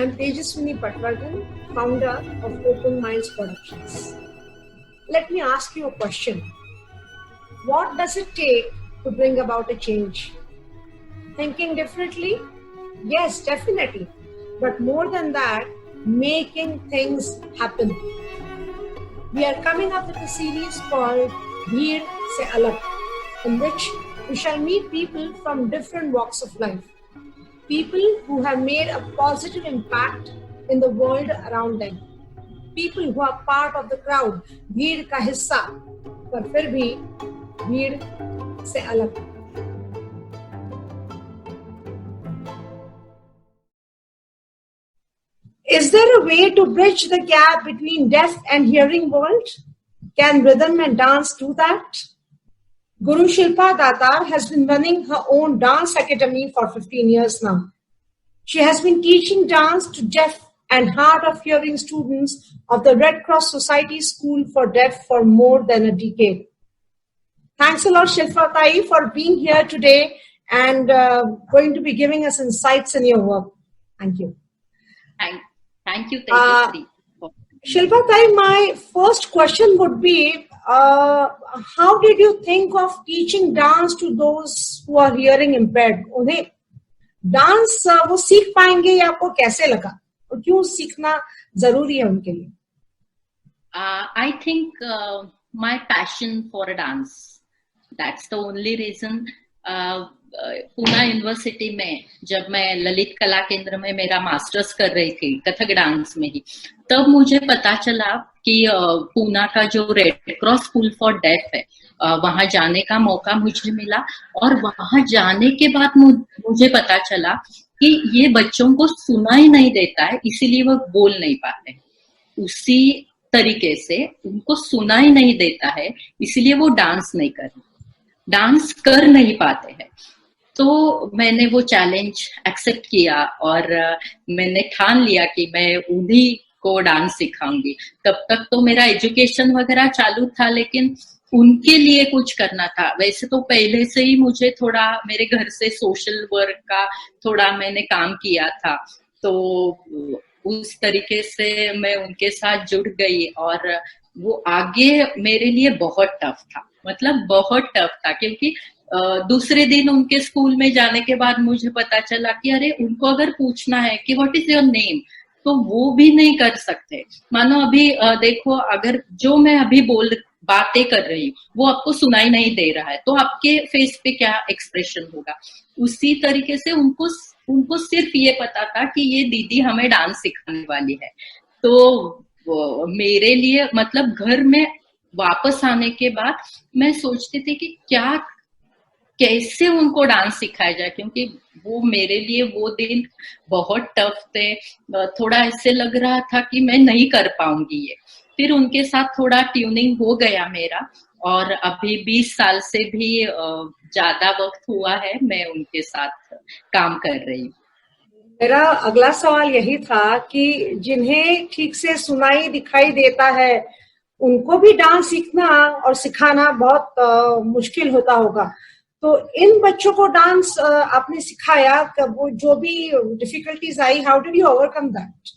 am Tejaswini Patwardhan, founder of Open Minds Productions. Let me ask you a question. What does it take to bring about a change? Thinking differently? Yes, definitely. But more than that, making things happen. We are coming up with a series called Bheed Se Alag, in which we shall meet people from different walks of life. People who have made a positive impact in the world around them. People who are part of the crowd, भीड़ का हिस्सा, पर फिर भी भीड़ से अलग. Is there a way to bridge the gap between deaf and hearing world? Can rhythm and dance do that? Guru Shilpa Datar has been running her own dance academy for 15 years now. She has been teaching dance to deaf and hard of hearing students of the Red Cross Society School for Deaf for more than a decade. Thanks a lot, Shilpa Tai, for being here today and going to be giving us insights in your work. Thank you. Thank you, Tejasvi. Shilpa Tai, my first question would be, how did you think of teaching dance to those who are hearing impaired? उन्हें dance वो सीख पाएंगे या आपको कैसे लगा और क्यों सीखना जरूरी है उनके लिए? I think my passion for dance, that's the only reason. Poona university में जब मैं ललित कला केंद्र में मेरा मास्टर्स कर रही थी कथक डांस में ही, तब मुझे पता चला कि पूना का जो red cross school for def है वहां जाने का मौका मुझे मिला और वहां जाने के बाद मुझे पता चला कि ये बच्चों को सुनाई नहीं देता है, इसीलिए वो बोल नहीं पाते. उसी तरीके से उनको सुनाई नहीं देता है, इसीलिए वो डांस कर नहीं पाते हैं. तो मैंने वो चैलेंज एक्सेप्ट किया और मैंने ठान लिया कि मैं उन्हीं को डांस सिखाऊंगी. तब तक तो मेरा एजुकेशन वगैरह चालू था, लेकिन उनके लिए कुछ करना था. वैसे तो पहले से ही मुझे थोड़ा मेरे घर से सोशल वर्क का थोड़ा मैंने काम किया था, तो उस तरीके से मैं उनके साथ जुड़ गई और वो आगे मेरे लिए बहुत टफ था, मतलब बहुत टफ था, क्योंकि दूसरे दिन उनके स्कूल में जाने के बाद मुझे पता चला कि अरे उनको अगर पूछना है कि व्हाट इज योर नेम, तो वो भी नहीं कर सकते. मानो अभी देखो, अगर जो मैं अभी बातें कर रही हूँ वो आपको सुनाई नहीं दे रहा है, तो आपके फेस पे क्या एक्सप्रेशन होगा. उसी तरीके से उनको सिर्फ ये पता था कि ये दीदी हमें डांस सिखाने वाली है. तो मेरे लिए मतलब घर में वापस आने के बाद मैं सोचती थी कि कैसे उनको डांस सिखाया जाए, क्योंकि वो मेरे लिए वो दिन बहुत टफ थे. थोड़ा ऐसे लग रहा था कि मैं नहीं कर पाऊंगी ये. फिर उनके साथ थोड़ा ट्यूनिंग हो गया मेरा और अभी 20 साल से भी ज्यादा वक्त हुआ है मैं उनके साथ काम कर रही हूँ. मेरा अगला सवाल यही था कि जिन्हें ठीक से सुनाई दिखाई देता है उनको भी डांस सीखना और सिखाना बहुत मुश्किल होता होगा. तो इन बच्चों को डांस आपने सिखाया, वो जो भी difficulties I, how did you overcome that?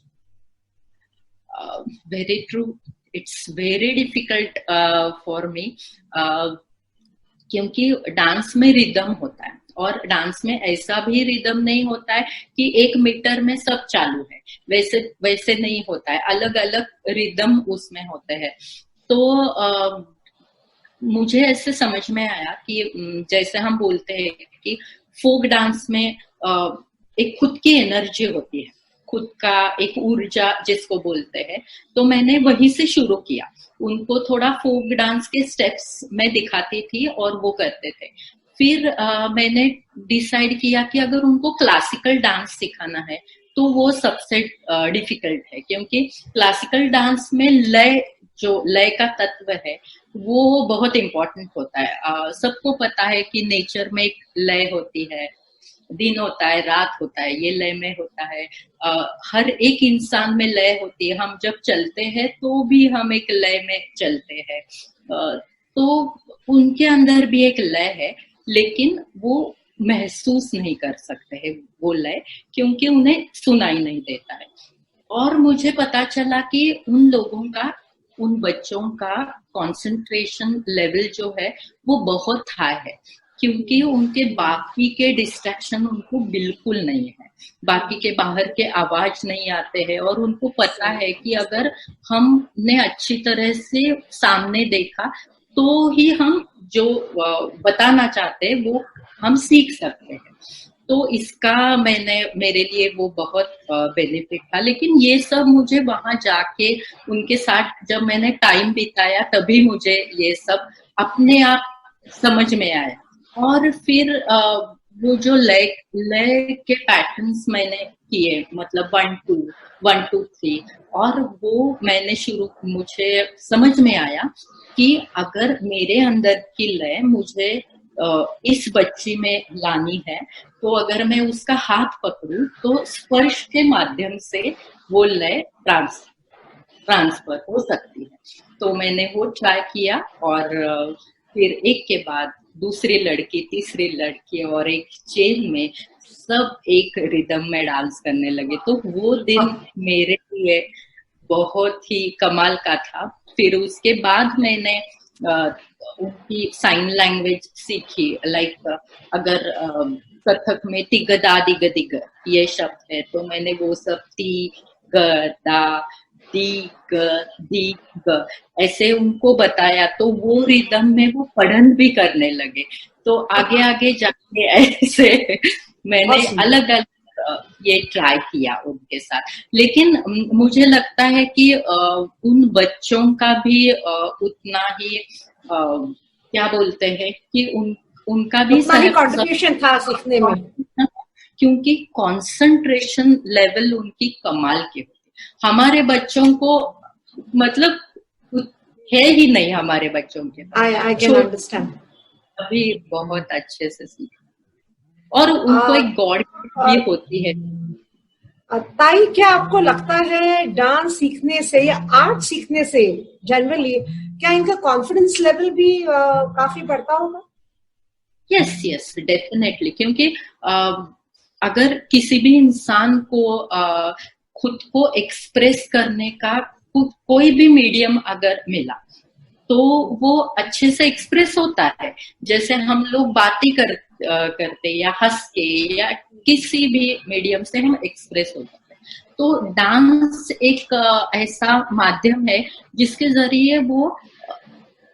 Very true, it's very difficult for me, क्योंकि डांस में रिदम होता है और डांस में ऐसा भी रिदम नहीं होता है कि 1 मीटर में सब चालू है, वैसे नहीं होता है. अलग अलग रिदम उसमें होते हैं. तो मुझे ऐसे समझ में आया कि जैसे हम बोलते हैं कि फोक डांस में एक खुद की एनर्जी होती है, खुद का एक ऊर्जा जिसको बोलते हैं. तो मैंने वहीं से शुरू किया. उनको थोड़ा फोक डांस के स्टेप्स मैं दिखाती थी और वो करते थे. फिर मैंने डिसाइड किया कि अगर उनको क्लासिकल डांस सिखाना है तो वो सबसे डिफिकल्ट है, क्योंकि क्लासिकल डांस में लय का तत्व है वो बहुत इम्पोर्टेंट होता है. सबको पता है कि नेचर में एक लय होती है, दिन होता है, रात होता है, ये लय में होता है. हर एक इंसान में लय होती है. हम जब चलते हैं तो भी हम एक लय में चलते हैं. तो उनके अंदर भी एक लय है, लेकिन वो महसूस नहीं कर सकते हैं वो लय, क्योंकि उन्हें सुनाई नहीं देता है। और मुझे पता चला कि उन लोगों का, उन बच्चों का कंसंट्रेशन लेवल जो है वो बहुत हाई है, क्योंकि उनके बाकी के डिस्ट्रैक्शन उनको बिल्कुल नहीं है, बाकी के बाहर के आवाज नहीं आते हैं, और उनको पता है कि अगर हमने अच्छी तरह से सामने देखा तो ही हम जो बताना चाहते हैं वो हम सीख सकते हैं। तो इसका मेरे लिए वो बहुत बेनिफिट था। लेकिन ये सब मुझे वहां जाके उनके साथ जब मैंने टाइम बिताया तभी मुझे ये सब अपने आप समझ में आया। और फिर वो जो लय लय के पैटर्न्स मैंने किए, मतलब 1 2 1 2 3, और वो मुझे समझ में आया कि अगर मेरे अंदर की लय मुझे इस बच्ची में लानी है, तो अगर मैं उसका हाथ पकड़ूं तो स्पर्श के माध्यम से वो लय ट्रांसफर हो सकती है। तो मैंने वो ट्राई किया, और फिर एक के बाद दूसरी लड़की, तीसरी लड़की, और एक चेन में सब एक रिदम में डांस करने लगे। तो वो दिन मेरे लिए बहुत ही कमाल का था। फिर उसके बाद मैंने उनकी साइन लैंग्वेज सीखी। लाइक अगर कथक में तिगदा दिग दिग ये शब्द है, तो मैंने वो सब ती ग दा दी ग दी ग ऐसे उनको बताया, तो वो रिदम में वो पढ़न भी करने लगे। तो आगे आगे जाके ऐसे मैंने अलग अलग ये ट्राई किया उनके साथ। लेकिन मुझे लगता है कि उन बच्चों का भी उतना ही क्या बोलते हैं कि उनका भी कंट्रीब्यूशन था सीखने में, क्योंकि कंसंट्रेशन लेवल उनकी कमाल की होती। हमारे बच्चों को मतलब है ही नहीं, हमारे बच्चों के आई कैन अंडरस्टैंड। अभी बहुत अच्छे से सीख, और उनको एक गॉड भी होती है। ताई, क्या आपको लगता है डांस सीखने से या आर्ट सीखने से जनरली क्या इनका कॉन्फिडेंस लेवल भी काफी बढ़ता होगा? यस यस डेफिनेटली, क्योंकि अगर किसी भी इंसान को खुद को एक्सप्रेस करने का कोई भी मीडियम अगर मिला तो वो अच्छे से एक्सप्रेस होता है। जैसे हम लोग बातें करते या हंस के या किसी भी मीडियम से हम एक्सप्रेस होते हैं, तो डांस एक ऐसा माध्यम है जिसके जरिए वो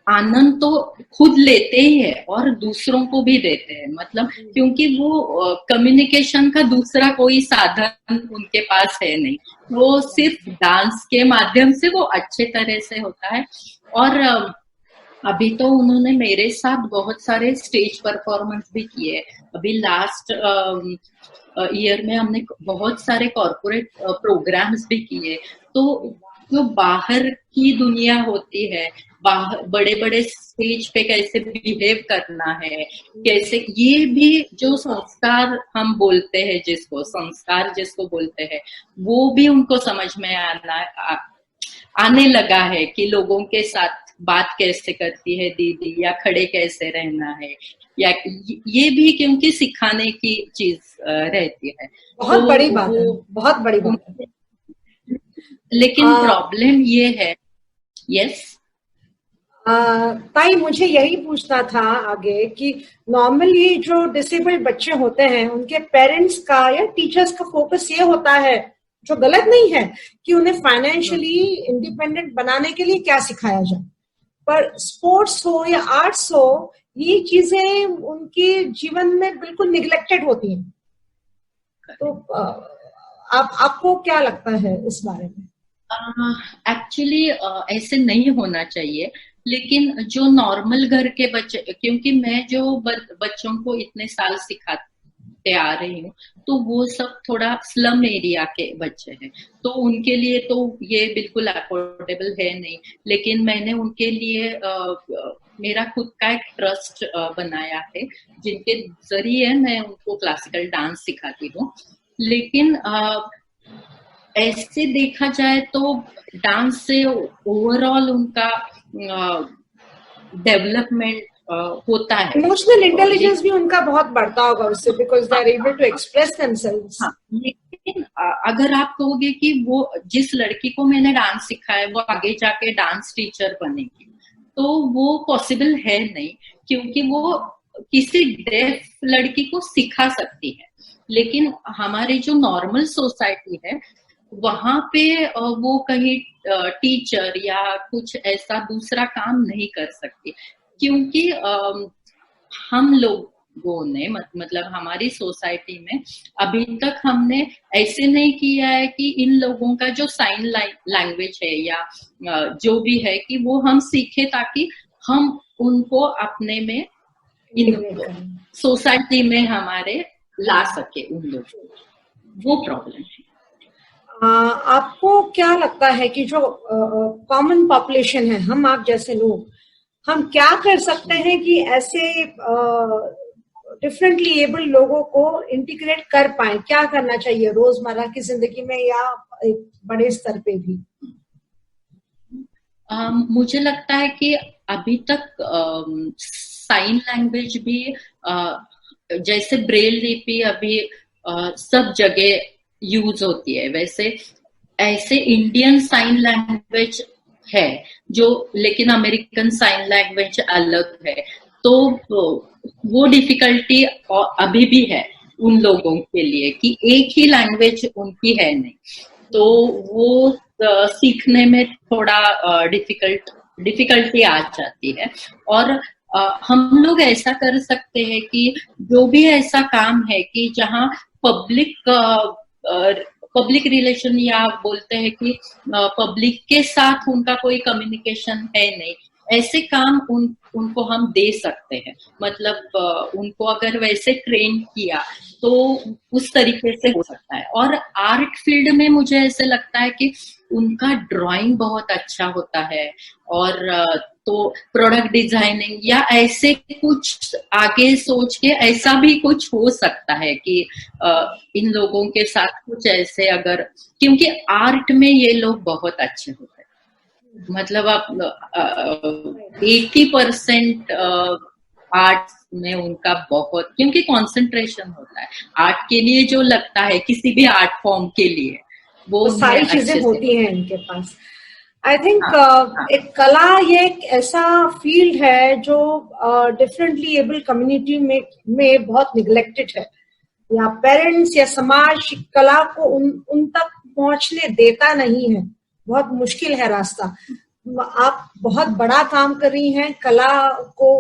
आनंद तो खुद लेते ही है और दूसरों को भी देते हैं। मतलब क्योंकि वो कम्युनिकेशन का दूसरा कोई साधन उनके पास है नहीं, वो सिर्फ डांस के माध्यम से वो अच्छे तरह से होता है। और अभी तो उन्होंने मेरे साथ बहुत सारे स्टेज परफॉर्मेंस भी किए। अभी लास्ट ईयर में हमने बहुत सारे कॉर्पोरेट प्रोग्राम्स भी किए। तो जो बाहर की दुनिया होती है, बाहर बड़े बड़े स्टेज पे कैसे बिहेव करना है, कैसे, ये भी जो संस्कार हम बोलते हैं, जिसको संस्कार जिसको बोलते हैं, वो भी उनको समझ में आने लगा है कि लोगों के साथ बात कैसे करती है दीदी, या खड़े कैसे रहना है, या ये भी क्योंकि सिखाने की चीज रहती है। बहुत तो बड़ी बात है, बहुत बड़ी बात है। लेकिन प्रॉब्लम ये है, यस ताई, मुझे यही पूछना था आगे कि नॉर्मली जो डिसेबल्ड बच्चे होते हैं उनके पेरेंट्स का या टीचर्स का फोकस ये होता है, जो गलत नहीं है, कि उन्हें फाइनेंशियली इंडिपेंडेंट बनाने के लिए क्या सिखाया जाए। पर स्पोर्ट्स हो या आर्ट्स हो, ये चीजें उनके जीवन में बिल्कुल निग्लेक्टेड होती हैं। तो आपको क्या लगता है इस बारे में? एक्चुअली ऐसे नहीं होना चाहिए। लेकिन जो नॉर्मल घर के बच्चे, क्योंकि मैं जो बच्चों को इतने साल सिखाते आ रही हूँ, तो वो सब थोड़ा स्लम एरिया के बच्चे हैं, तो उनके लिए तो ये बिल्कुल अफोर्डेबल है नहीं। लेकिन मैंने उनके लिए मेरा खुद का एक ट्रस्ट बनाया है, जिनके जरिए मैं उनको क्लासिकल डांस सिखाती हूँ। लेकिन ऐसे देखा जाए तो डांस से ओवरऑल उनका डेवलपमेंट होता है। इमोशनल इंटेलिजेंस भी उनका बहुत बढ़ता होगा उससे, because they are able to express themselves. हाँ, लेकिन अगर आप कहोगे कि वो जिस लड़की को मैंने डांस सिखाया वो आगे जाके डांस टीचर बनेगी, तो वो पॉसिबल है नहीं, क्योंकि वो किसी डेफ लड़की को सिखा सकती है, लेकिन हमारी जो नॉर्मल सोसाइटी है वहां पे वो कहीं टीचर या कुछ ऐसा दूसरा काम नहीं कर सकती, क्योंकि हम लोगों ने मतलब हमारी सोसाइटी में अभी तक हमने ऐसे नहीं किया है कि इन लोगों का जो साइन लैंग्वेज है या जो भी है कि वो हम सीखे ताकि हम उनको अपने में सोसाइटी में हमारे ला सके उन लोगों को, वो प्रॉब्लम है। आपको क्या लगता है कि जो कॉमन पॉपुलेशन है, हम आप जैसे लोग, हम क्या कर सकते हैं कि ऐसे डिफरेंटली एबल लोगों को इंटीग्रेट कर पाए? क्या करना चाहिए रोजमर्रा की जिंदगी में या एक बड़े स्तर पे भी? मुझे लगता है कि अभी तक साइन लैंग्वेज भी जैसे ब्रेल लिपि अभी सब जगह यूज होती है, वैसे ऐसे इंडियन साइन लैंग्वेज है जो, लेकिन अमेरिकन साइन लैंग्वेज अलग है, तो वो डिफिकल्टी अभी भी है उन लोगों के लिए कि एक ही लैंग्वेज उनकी है नहीं, तो वो सीखने में थोड़ा डिफिकल्टी आ जाती है। और हम लोग ऐसा कर सकते हैं कि जो भी ऐसा काम है कि जहाँ पब्लिक रिलेशन या बोलते हैं कि पब्लिक के साथ उनका कोई कम्युनिकेशन है नहीं, ऐसे काम उनको हम दे सकते हैं, मतलब उनको अगर वैसे ट्रेन किया तो उस तरीके से हो सकता है। और आर्ट फील्ड में मुझे ऐसे लगता है कि उनका ड्राइंग बहुत अच्छा होता है, और तो प्रोडक्ट डिजाइनिंग या ऐसे कुछ आगे सोच के ऐसा भी कुछ हो सकता है कि इन लोगों के साथ कुछ ऐसे, अगर क्योंकि आर्ट में ये लोग बहुत अच्छे होते हैं, मतलब आप 80% आर्ट में उनका बहुत, क्योंकि कंसंट्रेशन होता है आर्ट के लिए, जो लगता है किसी भी आर्ट फॉर्म के लिए वो सारी चीजें होती हैं इनके पास। आई थिंक हाँ। एक कला ये एक ऐसा फील्ड है जो डिफरेंटली एबल कम्युनिटी में बहुत निग्लेक्टेड है, या पेरेंट्स या समाज कला को उन तक पहुंचने देता नहीं है, बहुत मुश्किल है रास्ता। आप बहुत बड़ा काम कर रही हैं, कला को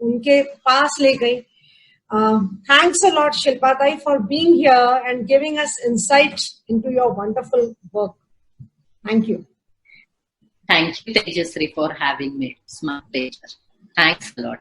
उनके पास ले गई। Thanks a lot, Shilpa Tai, for being here and giving us insight into your wonderful work. Thank you. Thank you, Tejasri, for having me. It's my pleasure. Thanks a lot.